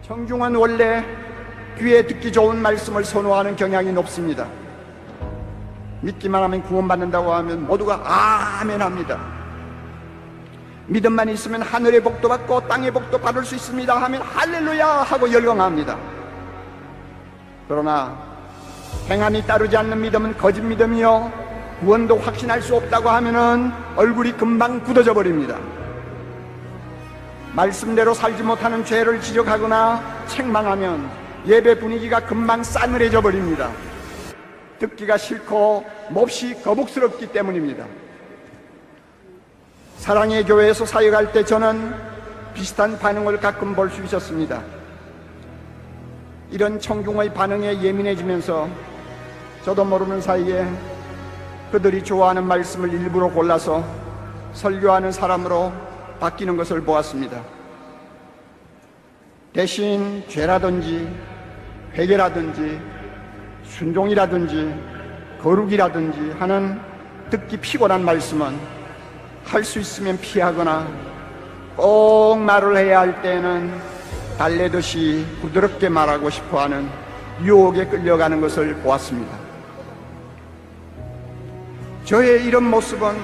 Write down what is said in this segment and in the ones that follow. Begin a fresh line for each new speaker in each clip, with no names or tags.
청중은 원래 귀에 듣기 좋은 말씀을 선호하는 경향이 높습니다. 믿기만 하면 구원받는다고 하면 모두가 아멘 합니다. 믿음만 있으면 하늘의 복도 받고 땅의 복도 받을 수 있습니다 하면 할렐루야 하고 열광합니다. 그러나 행함이 따르지 않는 믿음은 거짓 믿음이요 구원도 확신할 수 없다고 하면은 얼굴이 금방 굳어져 버립니다. 말씀대로 살지 못하는 죄를 지적하거나 책망하면 예배 분위기가 금방 싸늘해져 버립니다. 듣기가 싫고 몹시 거북스럽기 때문입니다. 사랑의 교회에서 사역할 때 저는 비슷한 반응을 가끔 볼 수 있었습니다. 이런 청중의 반응에 예민해지면서 저도 모르는 사이에 그들이 좋아하는 말씀을 일부러 골라서 설교하는 사람으로 바뀌는 것을 보았습니다. 대신 죄라든지 회개라든지 순종이라든지 거룩이라든지 하는 듣기 피곤한 말씀은 할 수 있으면 피하거나 꼭 말을 해야 할 때에는 달래듯이 부드럽게 말하고 싶어하는 유혹에 끌려가는 것을 보았습니다. 저의 이런 모습은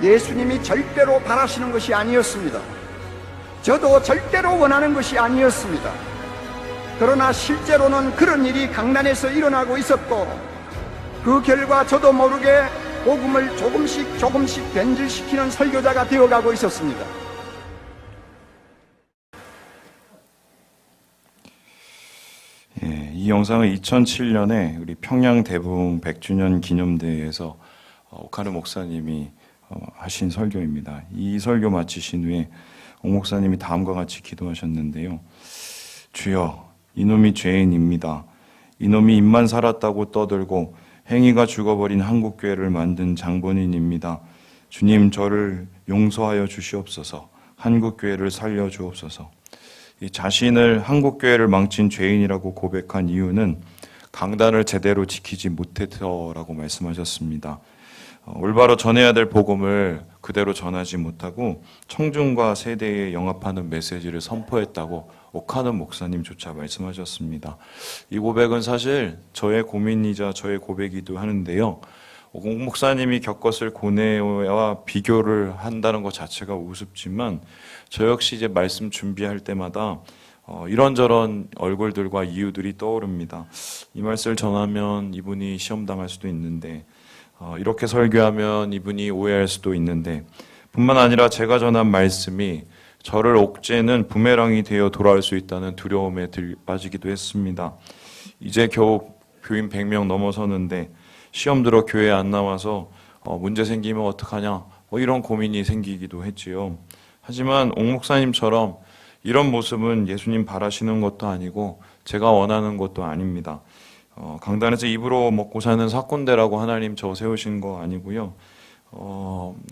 예수님이 절대로 바라시는 것이 아니었습니다. 저도 절대로 원하는 것이 아니었습니다. 그러나 실제로는 그런 일이 강단에서 일어나고 있었고 그 결과 저도 모르게 복음을 조금씩 변질시키는 설교자가 되어가고 있었습니다.
이 영상은 2007년에 우리 평양 대붕 100주년 기념대회에서 오카르 목사님이 하신 설교입니다. 이 설교 마치신 후에 옥 목사님이 다음과 같이 기도하셨는데요. 주여, 이놈이 죄인입니다. 이놈이 입만 살았다고 떠들고 행위가 죽어버린 한국교회를 만든 장본인입니다. 주님, 저를 용서하여 주시옵소서. 한국교회를 살려주옵소서. 자신을 한국교회를 망친 죄인이라고 고백한 이유는 강단을 제대로 지키지 못해서라고 말씀하셨습니다. 올바로 전해야 될 복음을 그대로 전하지 못하고 청중과 세대에 영합하는 메시지를 선포했다고 옥하는 목사님조차 말씀하셨습니다. 이 고백은 사실 저의 고민이자 저의 고백이기도 하는데요. 옥 목사님이 겪었을 고뇌와 비교를 한다는 것 자체가 우습지만 저 역시 이제 말씀 준비할 때마다 이런저런 얼굴들과 이유들이 떠오릅니다. 이 말씀을 전하면 이분이 시험당할 수도 있는데 이렇게 설교하면 이분이 오해할 수도 있는데 뿐만 아니라 제가 전한 말씀이 저를 옥죄는 부메랑이 되어 돌아올 수 있다는 두려움에 빠지기도 했습니다. 이제 겨우 교인 100명 넘어서는데 시험 들어 교회에 안 나와서 문제 생기면 어떡하냐 이런 고민이 생기기도 했지요. 하지만 옥 목사님처럼 이런 모습은 예수님 바라시는 것도 아니고 제가 원하는 것도 아닙니다. 강단에서 입으로 먹고 사는 사꾼대라고 하나님 저 세우신 거 아니고요.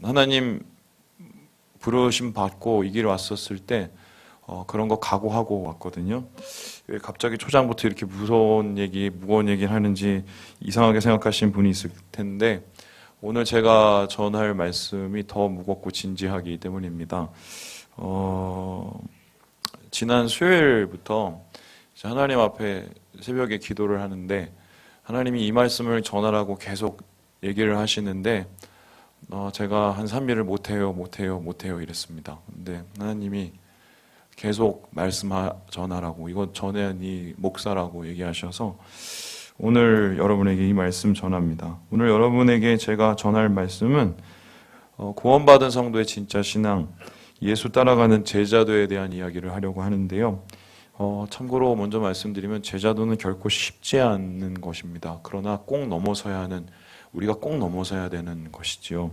하나님 부르심 받고 이 길 왔었을 때 그런 거 각오하고 왔거든요. 왜 갑자기 초장부터 이렇게 무거운 얘기를 하는지 이상하게 생각하시는 분이 있을 텐데 오늘 제가 전할 말씀이 더 무겁고 진지하기 때문입니다. 지난 수요일부터 하나님 앞에 새벽에 기도를 하는데 하나님이 이 말씀을 전하라고 계속 얘기를 하시는데 제가 한 3일을 못해요 이랬습니다. 근데 하나님이 계속 말씀 전하라고 이건 전해야 네 목사라고 얘기하셔서 오늘 여러분에게 이 말씀 전합니다. 오늘 여러분에게 제가 전할 말씀은 구원받은 성도의 진짜 신앙, 예수 따라가는 제자도에 대한 이야기를 하려고 하는데요. 참고로 먼저 말씀드리면 제자도는 결코 쉽지 않은 것입니다. 그러나 우리가 꼭 넘어서야 되는 것이지요.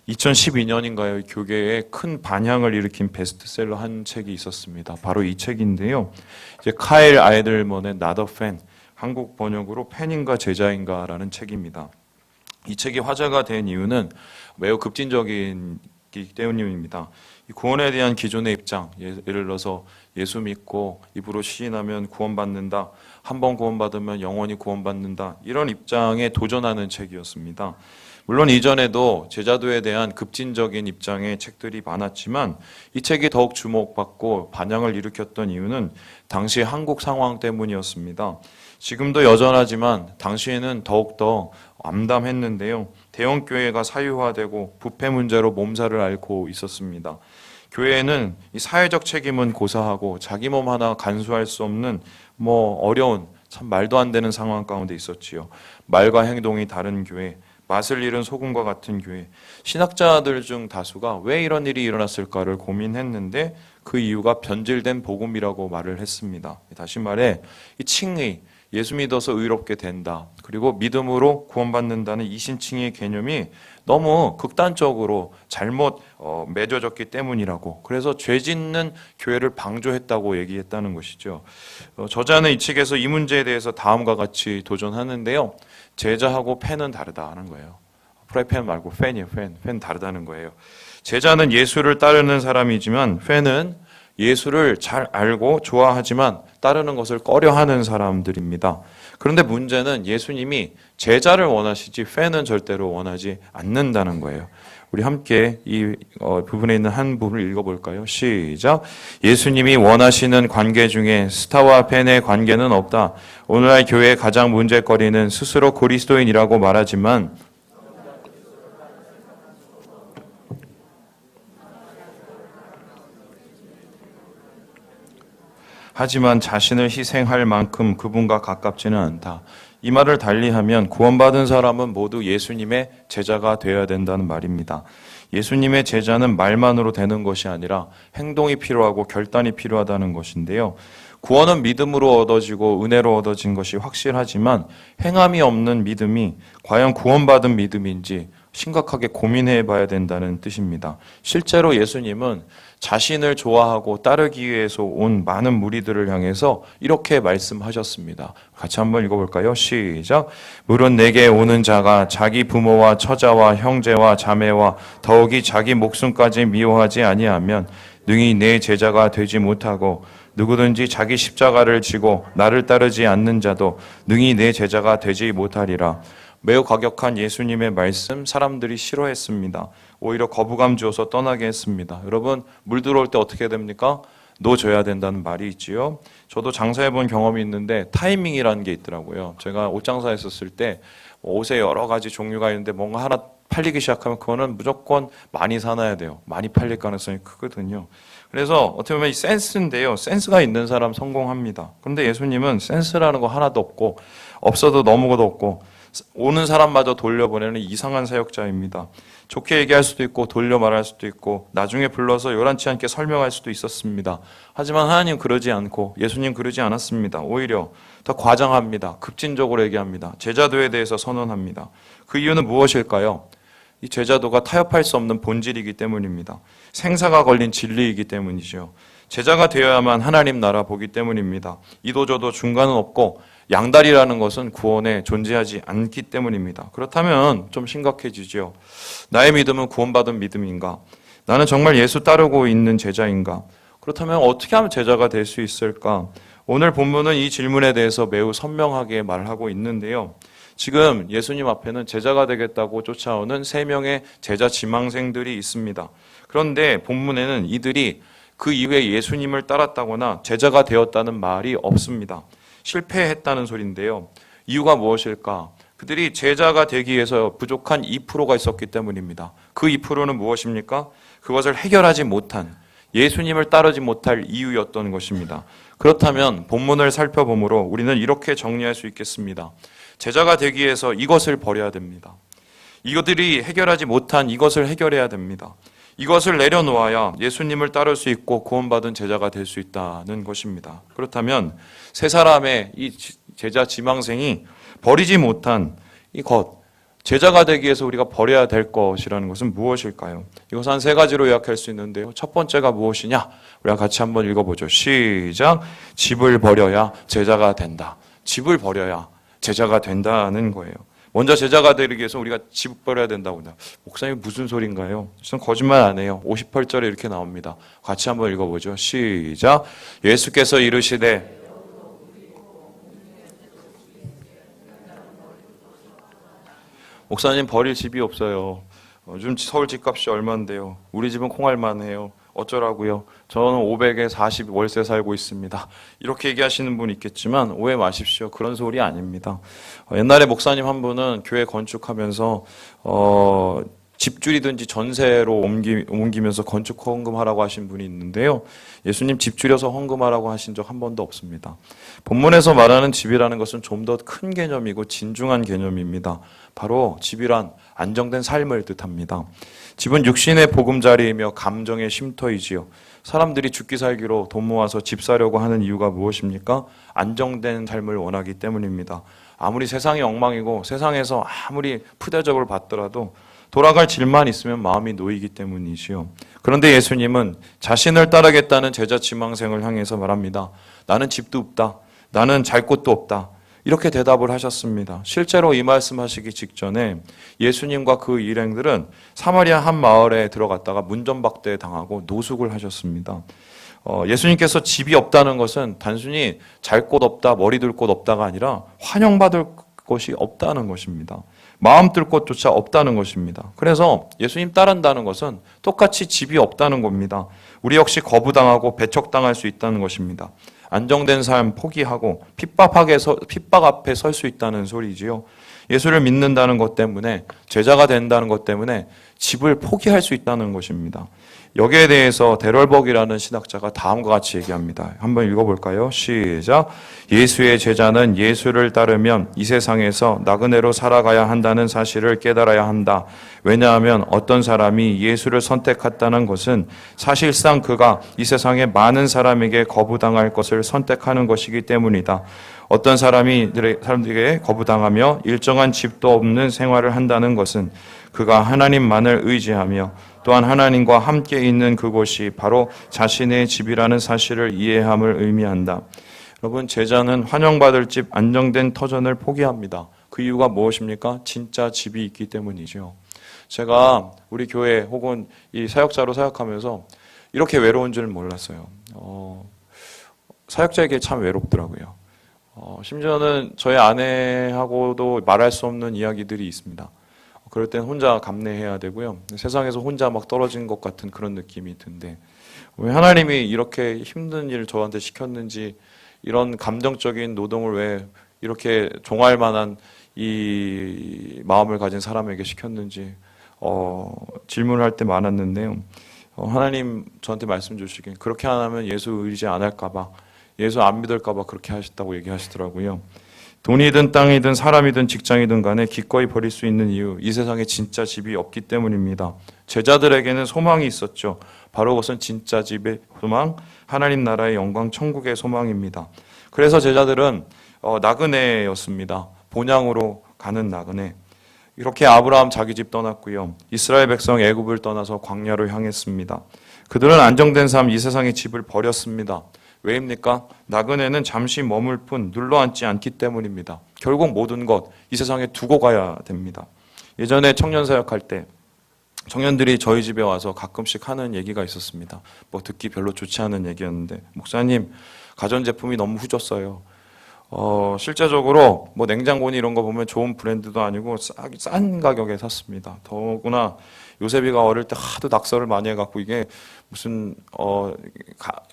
2012년인가요? 교계에 큰 반향을 일으킨 베스트셀러 한 책이 있었습니다. 바로 이 책인데요. 이제 카일 아이들먼의 Not a Fan, 한국 번역으로 팬인가 제자인가라는 책입니다. 이 책이 화제가 된 이유는 매우 급진적이기 때문입니다. 이 구원에 대한 기존의 입장, 예를 들어서 예수 믿고 입으로 시인하면 구원받는다, 한 번 구원받으면 영원히 구원받는다, 이런 입장에 도전하는 책이었습니다. 물론 이전에도 제자도에 대한 급진적인 입장의 책들이 많았지만 이 책이 더욱 주목받고 반향을 일으켰던 이유는 당시 한국 상황 때문이었습니다. 지금도 여전하지만 당시에는 더욱더 암담했는데요. 대형교회가 사유화되고 부패 문제로 몸살을 앓고 있었습니다. 교회에는 이 사회적 책임은 고사하고 자기 몸 하나 간수할 수 없는 어려운 참 말도 안 되는 상황 가운데 있었지요. 말과 행동이 다른 교회, 맛을 잃은 소금과 같은 교회. 신학자들 중 다수가 왜 이런 일이 일어났을까를 고민했는데 그 이유가 변질된 복음이라고 말을 했습니다. 다시 말해 이 칭의, 예수 믿어서 의롭게 된다. 그리고 믿음으로 구원받는다는 이신칭의 개념이 너무 극단적으로 잘못 맺어졌기 때문이라고. 그래서 죄 짓는 교회를 방조했다고 얘기했다는 것이죠. 저자는 이 책에서 이 문제에 대해서 다음과 같이 도전하는데요. 제자하고 팬은 다르다는 거예요. 프라이팬 말고 팬이에요. 팬 다르다는 거예요. 제자는 예수를 따르는 사람이지만 팬은 예수를 잘 알고 좋아하지만 따르는 것을 꺼려하는 사람들입니다. 그런데 문제는 예수님이 제자를 원하시지 팬은 절대로 원하지 않는다는 거예요. 우리 함께 이 부분에 있는 한 부분을 읽어볼까요? 시작. 예수님이 원하시는 관계 중에 스타와 팬의 관계는 없다. 오늘날 교회의 가장 문제거리는 스스로 그리스도인이라고 말하지만 하지만 자신을 희생할 만큼 그분과 가깝지는 않다. 이 말을 달리하면 구원받은 사람은 모두 예수님의 제자가 되어야 된다는 말입니다. 예수님의 제자는 말만으로 되는 것이 아니라 행동이 필요하고 결단이 필요하다는 것인데요. 구원은 믿음으로 얻어지고 은혜로 얻어진 것이 확실하지만 행함이 없는 믿음이 과연 구원받은 믿음인지 심각하게 고민해 봐야 된다는 뜻입니다. 실제로 예수님은 자신을 좋아하고 따르기 위해서 온 많은 무리들을 향해서 이렇게 말씀하셨습니다. 같이 한번 읽어볼까요? 시작. 물은 내게 오는 자가 자기 부모와 처자와 형제와 자매와 더욱이 자기 목숨까지 미워하지 아니하면 능히 내 제자가 되지 못하고 누구든지 자기 십자가를 지고 나를 따르지 않는 자도 능히 내 제자가 되지 못하리라. 매우 과격한 예수님의 말씀 사람들이 싫어했습니다. 오히려 거부감 주어서 떠나게 했습니다. 여러분 물 들어올 때 어떻게 됩니까? 놓줘야 된다는 말이 있지요. 저도 장사해 본 경험이 있는데 타이밍이라는 게 있더라고요. 제가 옷장사 했었을 때 옷에 여러 가지 종류가 있는데 뭔가 하나 팔리기 시작하면 그거는 무조건 많이 사놔야 돼요. 많이 팔릴 가능성이 크거든요. 그래서 어떻게 보면 이 센스인데요. 센스가 있는 사람 성공합니다. 그런데 예수님은 센스라는 거 하나도 없고 없어도 너무도 없고 오는 사람마저 돌려보내는 이상한 사역자입니다. 좋게 얘기할 수도 있고 돌려 말할 수도 있고 나중에 불러서 요란치 않게 설명할 수도 있었습니다. 하지만 하나님 그러지 않고 예수님 그러지 않았습니다. 오히려 더 과장합니다. 급진적으로 얘기합니다. 제자도에 대해서 선언합니다. 그 이유는 무엇일까요? 이 제자도가 타협할 수 없는 본질이기 때문입니다. 생사가 걸린 진리이기 때문이죠. 제자가 되어야만 하나님 나라 보기 때문입니다. 이도저도 중간은 없고 양다리라는 것은 구원에 존재하지 않기 때문입니다. 그렇다면 좀 심각해지죠. 나의 믿음은 구원받은 믿음인가? 나는 정말 예수 따르고 있는 제자인가? 그렇다면 어떻게 하면 제자가 될 수 있을까? 오늘 본문은 이 질문에 대해서 매우 선명하게 말하고 있는데요. 지금 예수님 앞에는 제자가 되겠다고 쫓아오는 3명의 제자 지망생들이 있습니다. 그런데 본문에는 이들이 그 이후에 예수님을 따랐다거나 제자가 되었다는 말이 없습니다. 실패했다는 소리인데요. 이유가 무엇일까? 그들이 제자가 되기 위해서 부족한 2%가 있었기 때문입니다. 그 2%는 무엇입니까? 그것을 해결하지 못한, 예수님을 따르지 못할 이유였던 것입니다. 그렇다면 본문을 살펴보므로 우리는 이렇게 정리할 수 있겠습니다. 제자가 되기 위해서 이것을 버려야 됩니다. 이것들이 해결하지 못한 이것을 해결해야 됩니다. 이것을 내려놓아야 예수님을 따를 수 있고 구원받은 제자가 될 수 있다는 것입니다. 그렇다면 세 사람의 이 제자 지망생이 버리지 못한 이것, 제자가 되기 위해서 우리가 버려야 될 것이라는 것은 무엇일까요? 이것은 한 3가지로 요약할 수 있는데요. 첫 번째가 무엇이냐? 우리가 같이 한번 읽어보죠. 시작. 집을 버려야 제자가 된다. 집을 버려야 제자가 된다는 거예요. 먼저 제자가 되기 위해서 우리가 집 버려야 된다고 한다. 목사님 무슨 소린가요? 저는 거짓말 안 해요. 58절에 이렇게 나옵니다. 같이 한번 읽어보죠. 시작. 예수께서 이르시되 목사님 버릴 집이 없어요. 요즘 서울 집값이 얼마인데요. 우리 집은 콩알만 해요. 어쩌라고요? 저는 500에 40 월세 살고 있습니다. 이렇게 얘기하시는 분 있겠지만 오해 마십시오. 그런 소리 아닙니다. 옛날에 목사님 한 분은 교회 건축하면서 집줄이든지 전세로 옮기면서 건축 헌금하라고 하신 분이 있는데요. 예수님 집 줄여서 헌금하라고 하신 적 한 번도 없습니다. 본문에서 말하는 집이라는 것은 좀 더 큰 개념이고 진중한 개념입니다. 바로 집이란 안정된 삶을 뜻합니다. 집은 육신의 보금자리이며 감정의 쉼터이지요. 사람들이 죽기 살기로 돈 모아서 집 사려고 하는 이유가 무엇입니까? 안정된 삶을 원하기 때문입니다. 아무리 세상이 엉망이고 세상에서 아무리 푸대접을 받더라도 돌아갈 질만 있으면 마음이 놓이기 때문이지요. 그런데 예수님은 자신을 따르겠다는 제자 지망생을 향해서 말합니다. 나는 집도 없다. 나는 잘 곳도 없다. 이렇게 대답을 하셨습니다. 실제로 이 말씀하시기 직전에 예수님과 그 일행들은 사마리아 한 마을에 들어갔다가 문전박대 당하고 노숙을 하셨습니다. 예수님께서 집이 없다는 것은 단순히 잘 곳 없다, 머리 둘 곳 없다가 아니라 환영받을 곳이 없다는 것입니다. 마음 들 곳조차 없다는 것입니다. 그래서 예수님 따른다는 것은 똑같이 집이 없다는 겁니다. 우리 역시 거부당하고 배척당할 수 있다는 것입니다. 안정된 삶 포기하고 핍박 앞에 설 수 있다는 소리지요. 예수를 믿는다는 것 때문에, 제자가 된다는 것 때문에 집을 포기할 수 있다는 것입니다. 여기에 대해서 데럴벅이라는 신학자가 다음과 같이 얘기합니다. 한번 읽어볼까요? 시작. 예수의 제자는 예수를 따르면 이 세상에서 나그네로 살아가야 한다는 사실을 깨달아야 한다. 왜냐하면 어떤 사람이 예수를 선택했다는 것은 사실상 그가 이 세상의 많은 사람에게 거부당할 것을 선택하는 것이기 때문이다. 어떤 사람들에게 거부당하며 일정한 집도 없는 생활을 한다는 것은 그가 하나님만을 의지하며 또한 하나님과 함께 있는 그곳이 바로 자신의 집이라는 사실을 이해함을 의미한다. 여러분, 제자는 환영받을 집, 안정된 터전을 포기합니다. 그 이유가 무엇입니까? 진짜 집이 있기 때문이죠. 제가 우리 교회 혹은 이 사역자로 사역하면서 이렇게 외로운 줄 몰랐어요. 사역자에게 참 외롭더라고요. 심지어는 저희 아내하고도 말할 수 없는 이야기들이 있습니다. 그럴 땐 혼자 감내해야 되고요. 세상에서 혼자 막 떨어진 것 같은 그런 느낌이 든데 왜 하나님이 이렇게 힘든 일을 저한테 시켰는지, 이런 감정적인 노동을 왜 이렇게 종할 만한 이 마음을 가진 사람에게 시켰는지 질문을 할 때 많았는데요. 하나님 저한테 말씀 주시긴 그렇게 안 하면 예수 의지 안 할까 봐, 예수 안 믿을까 봐 그렇게 하셨다고 얘기하시더라고요. 돈이든 땅이든 사람이든 직장이든 간에 기꺼이 버릴 수 있는 이유, 이 세상에 진짜 집이 없기 때문입니다. 제자들에게는 소망이 있었죠. 바로 그것은 진짜 집의 소망, 하나님 나라의 영광, 천국의 소망입니다. 그래서 제자들은 나그네였습니다. 본향으로 가는 나그네. 이렇게 아브라함 자기 집 떠났고요. 이스라엘 백성 애굽을 떠나서 광야로 향했습니다. 그들은 안정된 삶, 이 세상의 집을 버렸습니다. 왜입니까? 나그네는 잠시 머물 뿐 눌러앉지 않기 때문입니다. 결국 모든 것 이 세상에 두고 가야 됩니다. 예전에 청년 사역할 때 청년들이 저희 집에 와서 가끔씩 하는 얘기가 있었습니다. 뭐 듣기 별로 좋지 않은 얘기였는데, 목사님 가전제품이 너무 후졌어요. 실제적으로 뭐 냉장고니 이런 거 보면 좋은 브랜드도 아니고 싼 가격에 샀습니다. 더구나 요셉이가 어릴 때 하도 낙서를 많이 해갖고 이게 무슨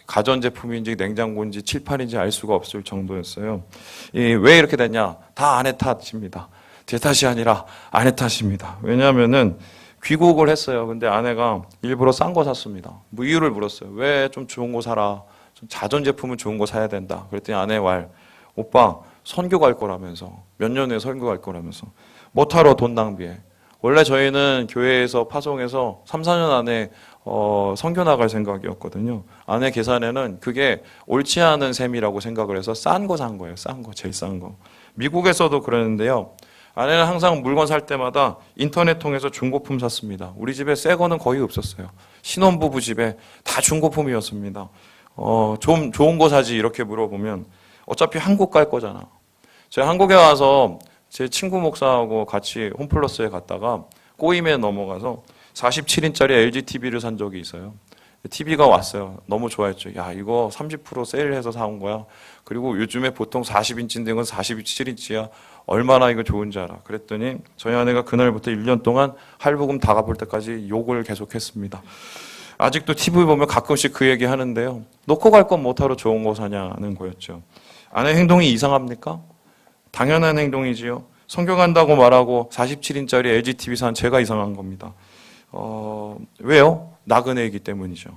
가전제품인지 냉장고인지 칠판인지 알 수가 없을 정도였어요. 왜 이렇게 됐냐? 다 아내 탓입니다. 제 탓이 아니라 아내 탓입니다. 왜냐하면은 귀국을 했어요. 근데 아내가 일부러 싼 거 샀습니다. 뭐 이유를 물었어요. 왜 좀 좋은 거 사라? 좀 자전제품은 좋은 거 사야 된다. 그랬더니 아내 말, 오빠 선교 갈 거라면서, 몇 년 후에 선교 갈 거라면서 못하러 돈 낭비해. 원래 저희는 교회에서 파송해서 3, 4년 안에 선교 나갈 생각이었거든요. 아내 계산에는 그게 옳지 않은 셈이라고 생각을 해서 싼 거 산 거예요. 싼 거, 제일 싼 거. 미국에서도 그러는데요. 아내는 항상 물건 살 때마다 인터넷 통해서 중고품 샀습니다. 우리 집에 새 거는 거의 없었어요. 신혼부부 집에 다 중고품이었습니다. 좀 좋은 거 사지 이렇게 물어보면 어차피 한국 갈 거잖아. 제가 한국에 와서 제 친구 목사하고 같이 홈플러스에 갔다가 꼬임에 넘어가서 47인짜리 LG TV를 산 적이 있어요. TV가 왔어요. 너무 좋아했죠. 야, 이거 30% 세일해서 사온 거야. 그리고 요즘에 보통 40인치인데 이건 47인치야. 얼마나 이거 좋은지 알아. 그랬더니 저희 아내가 그날부터 1년 동안 할부금 다 갚을 때까지 욕을 계속했습니다. 아직도 TV 보면 가끔씩 그 얘기 하는데요. 놓고 갈 건 못하러 좋은 거 사냐는 거였죠. 아내 행동이 이상합니까? 당연한 행동이지요. 성교 간다고 말하고 47인짜리 LGTV 산 제가 이상한 겁니다. 왜요? 나그네이기 때문이죠.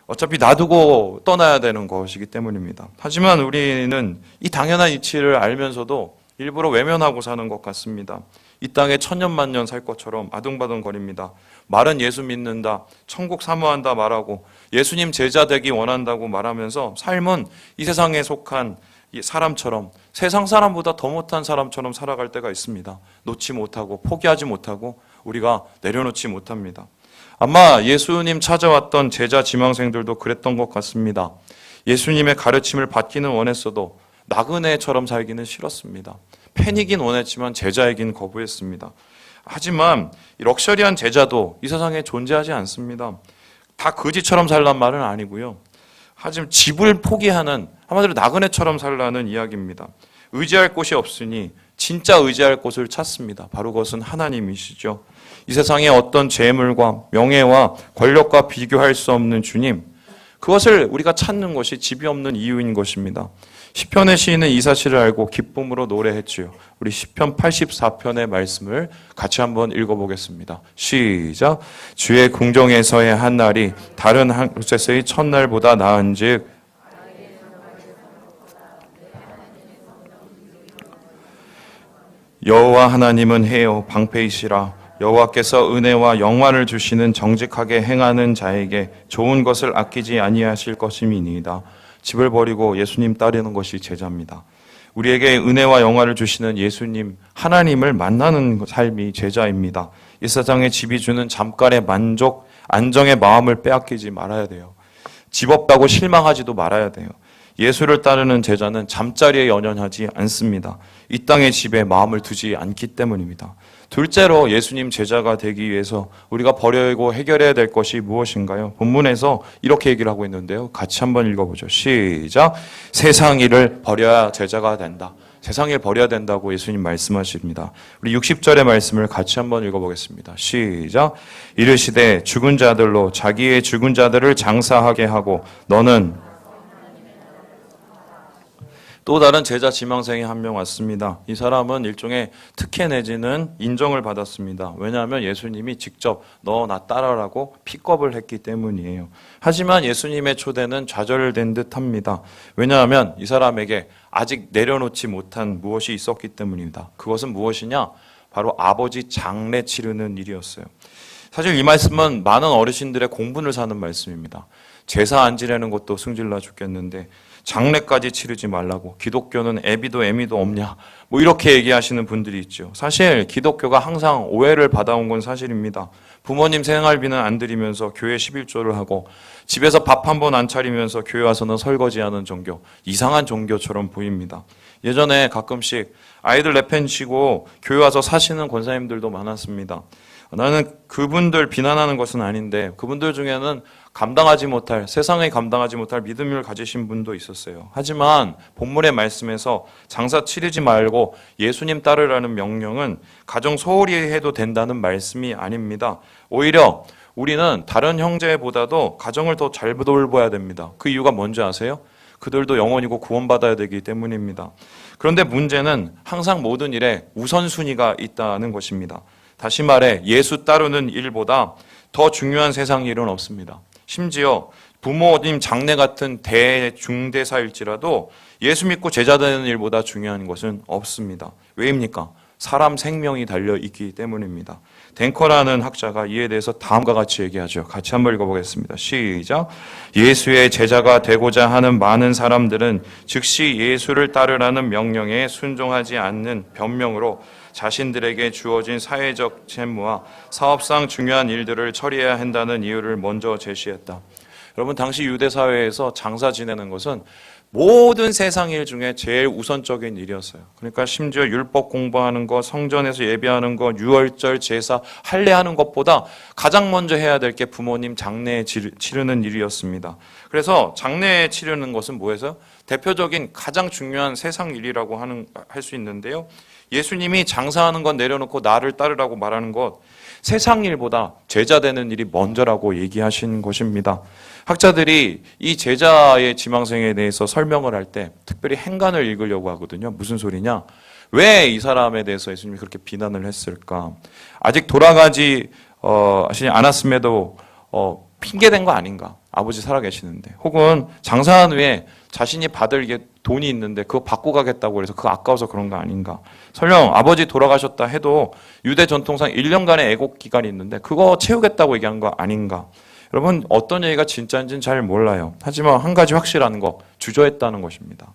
어차피 놔두고 떠나야 되는 것이기 때문입니다. 하지만 우리는 이 당연한 이치를 알면서도 일부러 외면하고 사는 것 같습니다. 이 땅에 천년만년 살 것처럼 아둥바둥거립니다. 말은 예수 믿는다, 천국 사모한다 말하고 예수님 제자 되기 원한다고 말하면서 삶은 이 세상에 속한 이 사람처럼 세상 사람보다 더 못한 사람처럼 살아갈 때가 있습니다. 놓지 못하고 포기하지 못하고 우리가 내려놓지 못합니다. 아마 예수님 찾아왔던 제자 지망생들도 그랬던 것 같습니다. 예수님의 가르침을 받기는 원했어도 나그네처럼 살기는 싫었습니다. 팬이긴 원했지만 제자이긴 거부했습니다. 하지만 이 럭셔리한 제자도 이 세상에 존재하지 않습니다. 다 거지처럼 살란 말은 아니고요. 하지만 집을 포기하는 한마디로 나그네처럼 살라는 이야기입니다. 의지할 곳이 없으니 진짜 의지할 곳을 찾습니다. 바로 그것은 하나님이시죠. 이 세상의 어떤 재물과 명예와 권력과 비교할 수 없는 주님, 그것을 우리가 찾는 것이 집이 없는 이유인 것입니다. 시편의 시인은 이 사실을 알고 기쁨으로 노래했지요. 우리 시편 84편의 말씀을 같이 한번 읽어보겠습니다. 시작. 주의 궁정에서의 한 날이 다른 한 곳에서의 첫날보다 나은즉 여호와 하나님은 해요 방패이시라. 여호와께서 은혜와 영화를 주시는 정직하게 행하는 자에게 좋은 것을 아끼지 아니하실 것임이니이다. 집을 버리고 예수님 따르는 것이 제자입니다. 우리에게 은혜와 영화를 주시는 예수님, 하나님을 만나는 삶이 제자입니다. 이 세상에 집이 주는 잠깐의 만족, 안정의 마음을 빼앗기지 말아야 돼요. 집 없다고 실망하지도 말아야 돼요. 예수를 따르는 제자는 잠자리에 연연하지 않습니다. 이 땅의 집에 마음을 두지 않기 때문입니다. 둘째로 예수님 제자가 되기 위해서 우리가 버리고 해결해야 될 것이 무엇인가요? 본문에서 이렇게 얘기를 하고 있는데요. 같이 한번 읽어보죠. 시작. 세상 일을 버려야 제자가 된다. 세상 일 버려야 된다고 예수님 말씀하십니다. 우리 60절의 말씀을 같이 한번 읽어보겠습니다. 시작. 이르시되 죽은 자들로 자기의 죽은 자들을 장사하게 하고 너는 또 다른 제자 지망생이 한 명 왔습니다. 이 사람은 일종의 특혜 내지는 인정을 받았습니다. 왜냐하면 예수님이 직접 너 나 따라라고 픽업을 했기 때문이에요. 하지만 예수님의 초대는 좌절된 듯합니다. 왜냐하면 이 사람에게 아직 내려놓지 못한 무엇이 있었기 때문입니다. 그것은 무엇이냐? 바로 아버지 장례 치르는 일이었어요. 사실 이 말씀은 많은 어르신들의 공분을 사는 말씀입니다. 제사 안 지내는 것도 승질나 죽겠는데 장례까지 치르지 말라고. 기독교는 애비도 애미도 없냐? 뭐 이렇게 얘기하시는 분들이 있죠. 사실 기독교가 항상 오해를 받아온 건 사실입니다. 부모님 생활비는 안 드리면서 교회 11조를 하고 집에서 밥 한 번 안 차리면서 교회 와서는 설거지하는 종교. 이상한 종교처럼 보입니다. 예전에 가끔씩 아이들 내팽치고 교회 와서 사시는 권사님들도 많았습니다. 나는 그분들 비난하는 것은 아닌데 그분들 중에는 감당하지 못할, 세상에 감당하지 못할 믿음을 가지신 분도 있었어요. 하지만 본문의 말씀에서 장사 치르지 말고 예수님 따르라는 명령은 가정 소홀히 해도 된다는 말씀이 아닙니다. 오히려 우리는 다른 형제보다도 가정을 더 잘 돌봐야 됩니다. 그 이유가 뭔지 아세요? 그들도 영혼이고 구원받아야 되기 때문입니다. 그런데 문제는 항상 모든 일에 우선순위가 있다는 것입니다. 다시 말해 예수 따르는 일보다 더 중요한 세상 일은 없습니다. 심지어 부모님 장례 같은 대중대사일지라도 예수 믿고 제자 되는 일보다 중요한 것은 없습니다. 왜입니까? 사람 생명이 달려있기 때문입니다. 댕커라는 학자가 이에 대해서 다음과 같이 얘기하죠. 같이 한번 읽어보겠습니다. 시작. 예수의 제자가 되고자 하는 많은 사람들은 즉시 예수를 따르라는 명령에 순종하지 않는 변명으로 자신들에게 주어진 사회적 책무와 사업상 중요한 일들을 처리해야 한다는 이유를 먼저 제시했다. 여러분, 당시 유대 사회에서 장사 지내는 것은 모든 세상 일 중에 제일 우선적인 일이었어요. 그러니까 심지어 율법 공부하는 것, 성전에서 예배하는 것, 유월절 제사 할례하는 것보다 가장 먼저 해야 될 게 부모님 장례 치르는 일이었습니다. 그래서 장례 치르는 것은 뭐예요? 대표적인 가장 중요한 세상 일이라고 할 수 있는데요. 예수님이 장사하는 건 내려놓고 나를 따르라고 말하는 것, 세상 일보다 제자 되는 일이 먼저라고 얘기하신 것입니다. 학자들이 이 제자의 지망생에 대해서 설명을 할 때 특별히 행간을 읽으려고 하거든요. 무슨 소리냐? 왜 이 사람에 대해서 예수님이 그렇게 비난을 했을까? 아직 돌아가지 않았음에도 핑계된 거 아닌가? 아버지 살아계시는데, 혹은 장사한 후에 자신이 받을 게 돈이 있는데 그거 받고 가겠다고 해서 그거 아까워서 그런 거 아닌가? 설령 아버지 돌아가셨다 해도 유대 전통상 1년간의 애곡 기간이 있는데 그거 채우겠다고 얘기한 거 아닌가? 여러분, 어떤 얘기가 진짜인지는 잘 몰라요. 하지만 한 가지 확실한 거, 주저했다는 것입니다.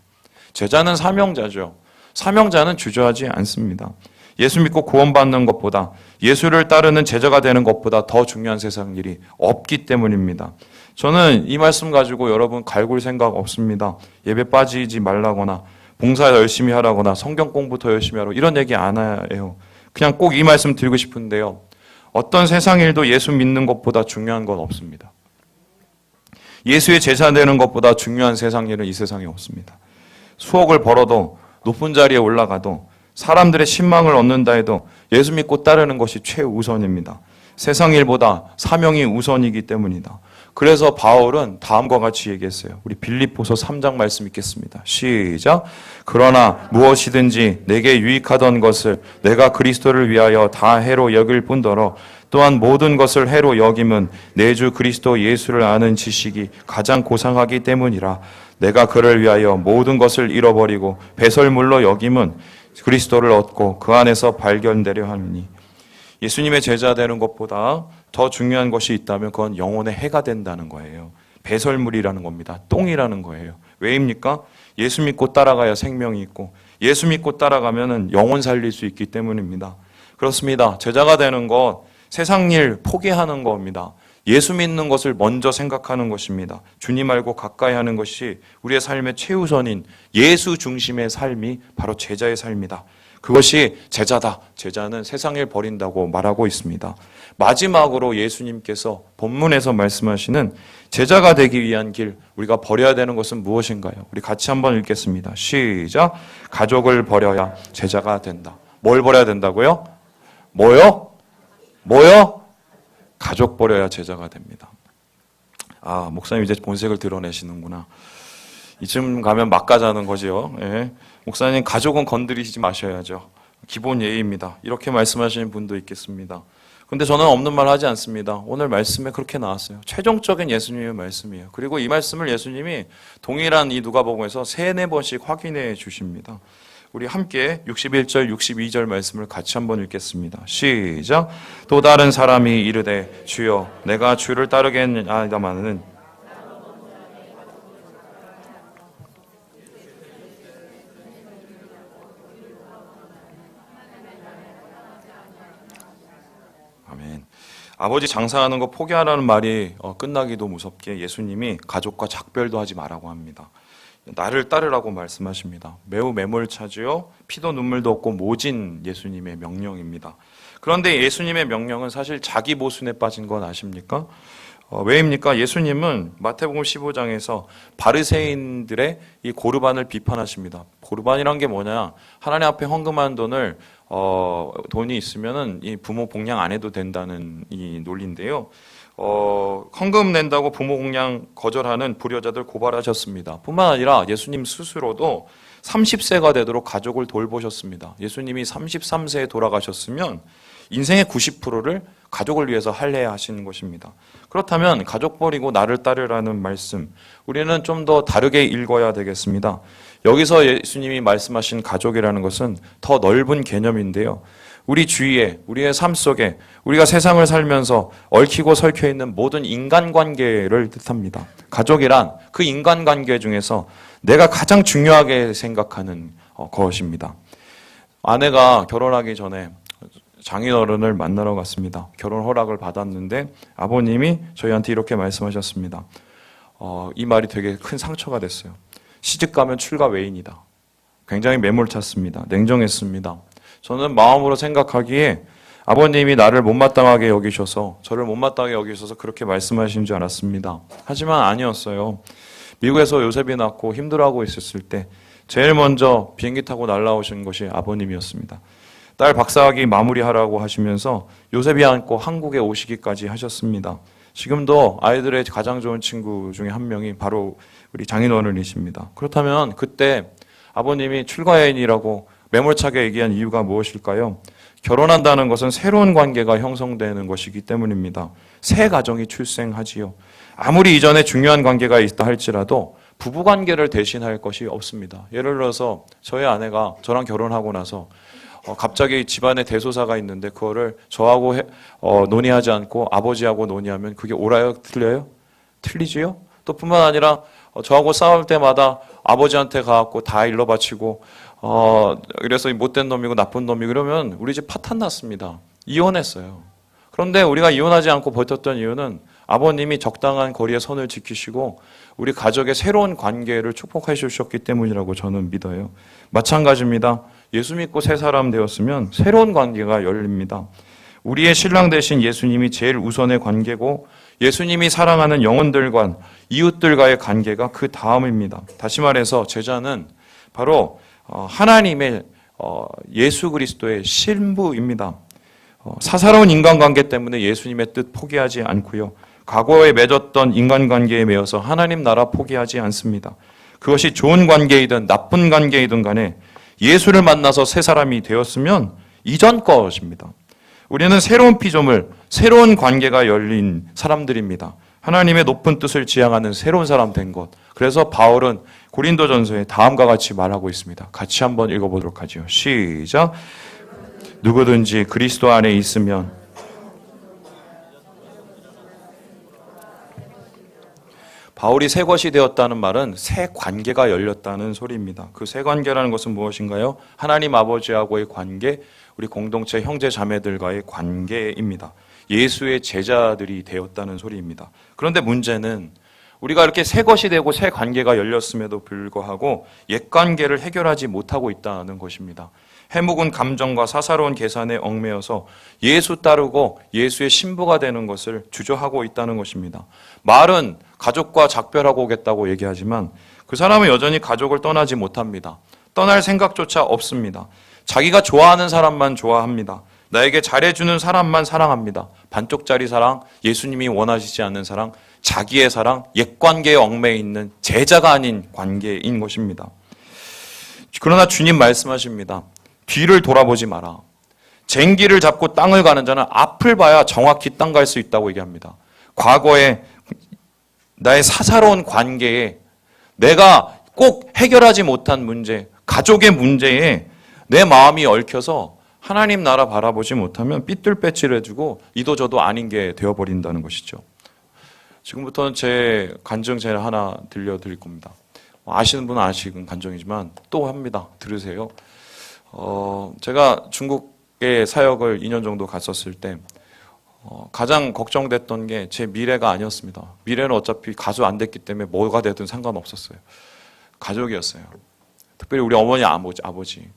제자는 사명자죠. 사명자는 주저하지 않습니다. 예수 믿고 구원받는 것보다, 예수를 따르는 제자가 되는 것보다 더 중요한 세상 일이 없기 때문입니다. 저는 이 말씀 가지고 여러분 갈굴 생각 없습니다. 예배 빠지지 말라거나 봉사 열심히 하라거나 성경 공부 더 열심히 하라고 이런 얘기 안 해요. 그냥 꼭 이 말씀 드리고 싶은데요. 어떤 세상 일도 예수 믿는 것보다 중요한 건 없습니다. 예수의 제자 되는 것보다 중요한 세상 일은 이 세상에 없습니다. 수억을 벌어도, 높은 자리에 올라가도, 사람들의 신망을 얻는다 해도 예수 믿고 따르는 것이 최우선입니다. 세상 일보다 사명이 우선이기 때문이다. 그래서 바울은 다음과 같이 얘기했어요. 우리 빌립보서 3장 말씀 읽겠습니다. 시작. 그러나 무엇이든지 내게 유익하던 것을 내가 그리스도를 위하여 다 해로 여길 뿐더러 또한 모든 것을 해로 여김은 내 주 그리스도 예수를 아는 지식이 가장 고상하기 때문이라. 내가 그를 위하여 모든 것을 잃어버리고 배설물로 여김은 그리스도를 얻고 그 안에서 발견되려 하느니. 예수님의 제자 되는 것보다 더 중요한 것이 있다면 그건 영혼의 해가 된다는 거예요. 배설물이라는 겁니다. 똥이라는 거예요. 왜입니까? 예수 믿고 따라가야 생명이 있고, 예수 믿고 따라가면 영혼 살릴 수 있기 때문입니다. 그렇습니다. 제자가 되는 것, 세상 일 포기하는 겁니다. 예수 믿는 것을 먼저 생각하는 것입니다. 주님 알고 가까이 하는 것이 우리의 삶의 최우선인 예수 중심의 삶이 바로 제자의 삶이다. 그것이 제자다. 제자는 세상 일 버린다고 말하고 있습니다. 마지막으로 예수님께서 본문에서 말씀하시는 제자가 되기 위한 길, 우리가 버려야 되는 것은 무엇인가요? 우리 같이 한번 읽겠습니다. 시작. 가족을 버려야 제자가 된다. 뭘 버려야 된다고요? 뭐요? 가족 버려야 제자가 됩니다. 아, 목사님 이제 본색을 드러내시는구나. 이쯤 가면 막 가자는 거지요. 예. 목사님, 가족은 건드리지 마셔야죠. 기본 예의입니다. 이렇게 말씀하시는 분도 있겠습니다. 근데 저는 없는 말 하지 않습니다. 오늘 말씀에 그렇게 나왔어요. 최종적인 예수님의 말씀이에요. 그리고 이 말씀을 예수님이 동일한 이 누가복음에서 3-4번씩 확인해 주십니다. 우리 함께 61절, 62절 말씀을 같이 한번 읽겠습니다. 시작. 또 다른 사람이 이르되 주여 내가 주를 따르겠나이다마는 아멘. 아버지 장사하는 거 포기하라는 말이 끝나기도 무섭게 예수님이 가족과 작별도 하지 말라고 합니다. 나를 따르라고 말씀하십니다. 매우 매몰차지요. 피도 눈물도 없고 모진 예수님의 명령입니다. 그런데 예수님의 명령은 사실 자기 모순에 빠진 건 아십니까? 왜입니까? 예수님은 마태복음 15장에서 바리새인들의 이 고르반을 비판하십니다. 고르반이란 게 뭐냐? 하나님 앞에 헌금한 돈을 돈이 있으면은 이 부모 복양 안 해도 된다는 이 논리인데요. 헌금 낸다고 부모 공양 거절하는 불효자들 고발하셨습니다. 뿐만 아니라 예수님 스스로도 30세가 되도록 가족을 돌보셨습니다. 예수님이 33세에 돌아가셨으면 인생의 90%를 가족을 위해서 할애해야 하시는 것입니다. 그렇다면 가족 버리고 나를 따르라는 말씀, 우리는 좀 더 다르게 읽어야 되겠습니다. 여기서 예수님이 말씀하신 가족이라는 것은 더 넓은 개념인데요. 우리 주위에, 우리의 삶 속에, 우리가 세상을 살면서 얽히고 설켜 있는 모든 인간관계를 뜻합니다. 가족이란 그 인간관계 중에서 내가 가장 중요하게 생각하는 것입니다. 아내가 결혼하기 전에 장인어른을 만나러 갔습니다. 결혼 허락을 받았는데 아버님이 저희한테 이렇게 말씀하셨습니다. 이 말이 되게 큰 상처가 됐어요. 시집가면 출가 외인이다. 굉장히 매몰찼습니다. 냉정했습니다. 저는 마음으로 생각하기에 아버님이 나를 못마땅하게 여기셔서, 저를 못마땅하게 여기셔서 그렇게 말씀하신 줄 알았습니다. 하지만 아니었어요. 미국에서 요셉이 낳고 힘들어하고 있었을 때 제일 먼저 비행기 타고 날아오신 것이 아버님이었습니다. 딸 박사학위 마무리하라고 하시면서 요셉이 안고 한국에 오시기까지 하셨습니다. 지금도 아이들의 가장 좋은 친구 중에 한 명이 바로 우리 장인어른이십니다. 그렇다면 그때 아버님이 출가여인이라고 매몰차게 얘기한 이유가 무엇일까요? 결혼한다는 것은 새로운 관계가 형성되는 것이기 때문입니다. 새 가정이 출생하지요. 아무리 이전에 중요한 관계가 있다 할지라도 부부 관계를 대신할 것이 없습니다. 예를 들어서 저희 아내가 저랑 결혼하고 나서 갑자기 집안에 대소사가 있는데 그거를 저하고 논의하지 않고 아버지하고 논의하면 그게 옳아요? 틀려요? 틀리지요? 또 뿐만 아니라 저하고 싸울 때마다 아버지한테 가갖고 다 일러 바치고 그래서 못된 놈이고 나쁜 놈이고 그러면 우리 집 파탄 났습니다. 이혼했어요. 그런데 우리가 이혼하지 않고 버텼던 이유는 아버님이 적당한 거리의 선을 지키시고 우리 가족의 새로운 관계를 축복해 주셨기 때문이라고 저는 믿어요. 마찬가지입니다. 예수 믿고 새 사람 되었으면 새로운 관계가 열립니다. 우리의 신랑 되신 예수님이 제일 우선의 관계고 예수님이 사랑하는 영혼들과 이웃들과의 관계가 그 다음입니다. 다시 말해서 제자는 바로 하나님의 예수 그리스도의 신부입니다. 사사로운 인간관계 때문에 예수님의 뜻 포기하지 않고요. 과거에 맺었던 인간관계에 매여서 하나님 나라 포기하지 않습니다. 그것이 좋은 관계이든 나쁜 관계이든 간에 예수를 만나서 새 사람이 되었으면 이전 것입니다. 우리는 새로운 피조물, 새로운 관계가 열린 사람들입니다. 하나님의 높은 뜻을 지향하는 새로운 사람 된 것. 그래서 바울은 고린도전서에 다음과 같이 말하고 있습니다. 같이 한번 읽어보도록 하죠. 시작. 누구든지 그리스도 안에 있으면 바울이 새 것이 되었다는 말은 새 관계가 열렸다는 소리입니다. 그 새 관계라는 것은 무엇인가요? 하나님 아버지하고의 관계, 우리 공동체 형제 자매들과의 관계입니다. 예수의 제자들이 되었다는 소리입니다. 그런데 문제는 우리가 이렇게 새 것이 되고 새 관계가 열렸음에도 불구하고 옛 관계를 해결하지 못하고 있다는 것입니다. 해묵은 감정과 사사로운 계산에 얽매여서 예수 따르고 예수의 신부가 되는 것을 주저하고 있다는 것입니다. 말은 가족과 작별하고 오겠다고 얘기하지만 그 사람은 여전히 가족을 떠나지 못합니다. 떠날 생각조차 없습니다. 자기가 좋아하는 사람만 좋아합니다. 나에게 잘해주는 사람만 사랑합니다. 반쪽짜리 사랑, 예수님이 원하시지 않는 사랑, 자기의 사랑, 옛 관계에 얽매여 있는 제자가 아닌 관계인 것입니다. 그러나 주님 말씀하십니다. 뒤를 돌아보지 마라. 쟁기를 잡고 땅을 가는 자는 앞을 봐야 정확히 땅 갈 수 있다고 얘기합니다. 과거에 나의 사사로운 관계에 내가 꼭 해결하지 못한 문제, 가족의 문제에 내 마음이 얽혀서 하나님 나라 바라보지 못하면 삐뚤빼칠해주고 이도저도 아닌 게 되어버린다는 것이죠. 지금부터는 제 간증 제가 하나 들려드릴 겁니다. 아시는 분은 아시는 간증이지만 또 합니다. 들으세요. 제가 중국에 사역을 2년 정도 갔었을 때 가장 걱정됐던 게 제 미래가 아니었습니다. 미래는 어차피 가수 안 됐기 때문에 뭐가 되든 상관없었어요. 가족이었어요. 특별히 우리 어머니 아버지.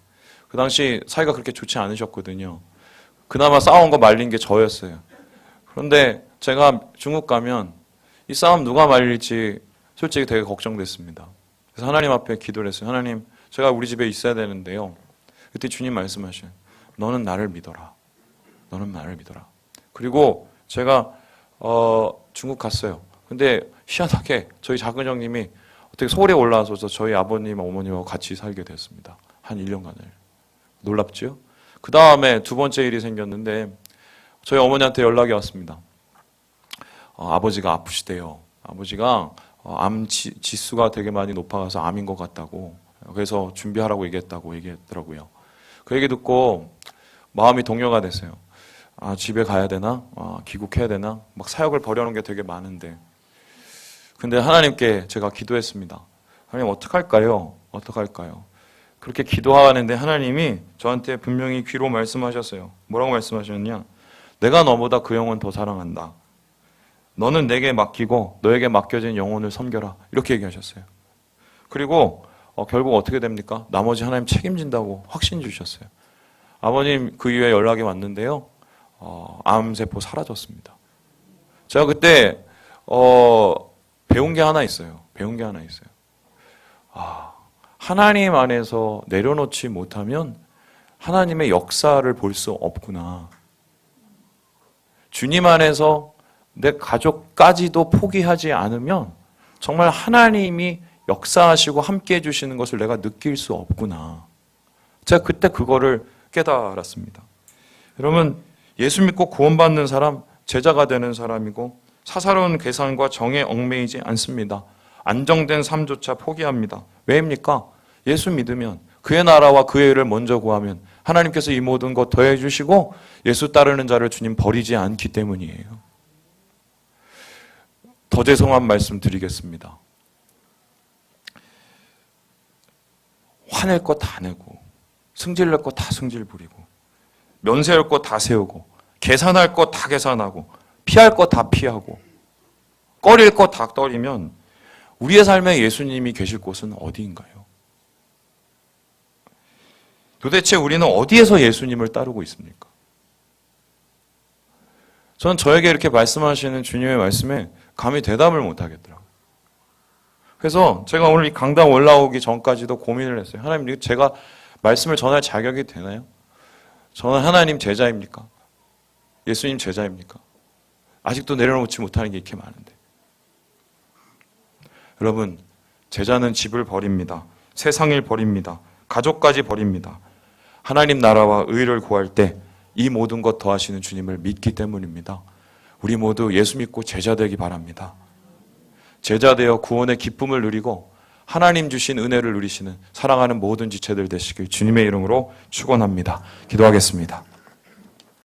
그 당시 사이가 그렇게 좋지 않으셨거든요. 그나마 싸운 거 말린 게 저였어요. 그런데 제가 중국 가면 이 싸움 누가 말릴지 솔직히 되게 걱정됐습니다. 그래서 하나님 앞에 기도를 했어요. 하나님, 제가 우리 집에 있어야 되는데요. 그때 주님 말씀하신 너는 나를 믿어라. 너는 나를 믿어라. 그리고 제가 중국 갔어요. 근데 희한하게 저희 작은 형님이 어떻게 서울에 올라와서 저희 아버님, 어머님하고 같이 살게 됐습니다. 한 1년간을. 놀랍죠? 그 다음에 두 번째 일이 생겼는데 저희 어머니한테 연락이 왔습니다. 아버지가 아프시대요. 아버지가 암 지수가 되게 많이 높아가서 암인 것 같다고. 그래서 준비하라고 얘기했더라고요. 그 얘기 듣고 마음이 동요가 됐어요. 집에 가야 되나? 귀국해야 되나? 막 사역을 버려놓은 게 되게 많은데. 근데 하나님께 제가 기도했습니다. 하나님 어떡할까요? 어떡할까요? 그렇게 기도하는데 하나님이 저한테 분명히 귀로 말씀하셨어요. 뭐라고 말씀하셨냐? 내가 너보다 그 영혼 더 사랑한다. 너는 내게 맡기고 너에게 맡겨진 영혼을 섬겨라. 이렇게 얘기하셨어요. 그리고 결국 어떻게 됩니까? 나머지 하나님 책임진다고 확신 주셨어요. 아버님 그 이후에 연락이 왔는데요. 암세포 사라졌습니다. 제가 그때 배운 게 하나 있어요. 하나님 안에서 내려놓지 못하면 하나님의 역사를 볼 수 없구나. 주님 안에서 내 가족까지도 포기하지 않으면 정말 하나님이 역사하시고 함께 해주시는 것을 내가 느낄 수 없구나. 제가 그때 그거를 깨달았습니다. 여러분, 예수 믿고 구원받는 사람, 제자가 되는 사람이고 사사로운 계산과 정에 얽매이지 않습니다. 안정된 삶조차 포기합니다. 왜입니까? 예수 믿으면 그의 나라와 그의 의를 먼저 구하면 하나님께서 이 모든 것 더해 주시고 예수 따르는 자를 주님 버리지 않기 때문이에요. 더 죄송한 말씀 드리겠습니다. 화낼 거 다 내고 승질낼 거 다 승질 부리고 면세울 거 다 세우고 계산할 거 다 계산하고 피할 거 다 피하고 꺼릴 거 다 꺼리면 우리의 삶에 예수님이 계실 곳은 어디인가요? 도대체 우리는 어디에서 예수님을 따르고 있습니까? 저는 저에게 이렇게 말씀하시는 주님의 말씀에 감히 대답을 못 하겠더라고요. 그래서 제가 오늘 이 강당 올라오기 전까지도 고민을 했어요. 하나님, 제가 말씀을 전할 자격이 되나요? 저는 하나님 제자입니까? 예수님 제자입니까? 아직도 내려놓지 못하는 게 이렇게 많은데. 여러분, 제자는 집을 버립니다. 세상을 버립니다. 가족까지 버립니다. 하나님 나라와 의를 구할 때 이 모든 것 더하시는 주님을 믿기 때문입니다. 우리 모두 예수 믿고 제자 되기 바랍니다. 제자 되어 구원의 기쁨을 누리고 하나님 주신 은혜를 누리시는 사랑하는 모든 지체들 되시길 주님의 이름으로 축원합니다. 기도하겠습니다.